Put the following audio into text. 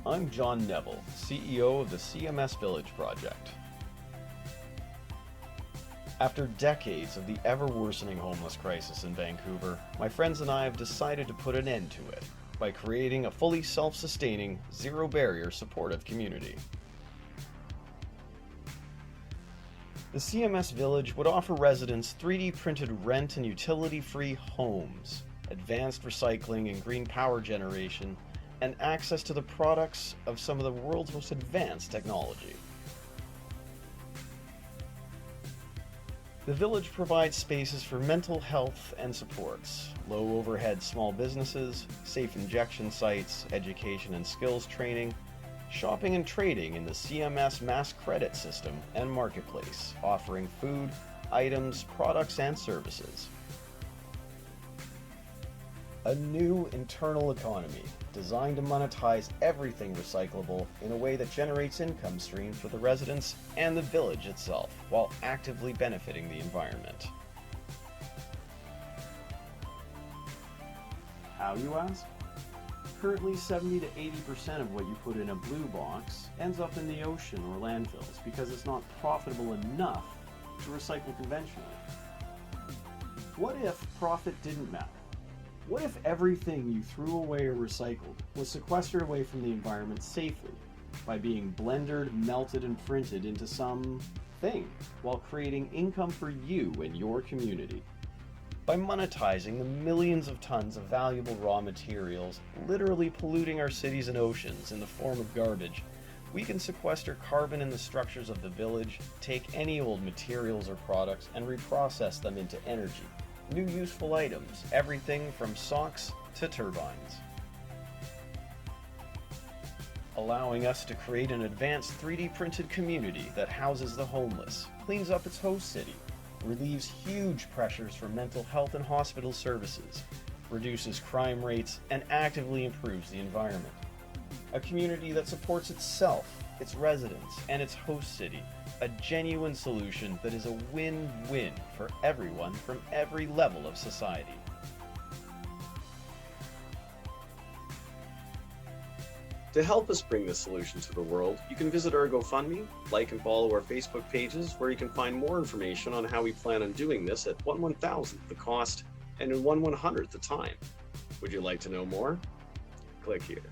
I'm John Neville, CEO of the CMS Village Project. After decades of the ever-worsening homeless crisis in Vancouver, my friends and I have decided to put an end to it by creating a fully self-sustaining, zero-barrier supportive community. The CMS Village would offer residents 3D printed rent and utility-free homes, advanced recycling and green power generation, and access to the products of some of the world's most advanced technology. The village provides spaces for mental health and supports, low overhead small businesses, safe injection sites, education and skills training, shopping and trading in the CMS mass credit system and marketplace, offering food, items, products, and services. A new internal economy designed to monetize everything recyclable in a way that generates income streams for the residents and the village itself, while actively benefiting the environment. How, you ask? Currently, 70 to 80% of what you put in a blue box ends up in the ocean or landfills because it's not profitable enough to recycle conventionally. What if profit didn't matter? What if everything you threw away or recycled was sequestered away from the environment safely by being blendered, melted, and printed into some thing while creating income for you and your community? By monetizing the millions of tons of valuable raw materials literally polluting our cities and oceans in the form of garbage, we can sequester carbon in the structures of the village, take any old materials or products, and reprocess them into energy. New useful items, everything from socks to turbines. Allowing us to create an advanced 3D printed community that houses the homeless, cleans up its host city, relieves huge pressures for mental health and hospital services, reduces crime rates, and actively improves the environment. A community that supports itself, its residents, and its host city. A genuine solution that is a win-win for everyone from every level of society. To help us bring this solution to the world, you can visit our GoFundMe, like and follow our Facebook pages, where you can find more information on how we plan on doing this at 1/1000th the cost and in 1/100th the time. Would you like to know more? Click here.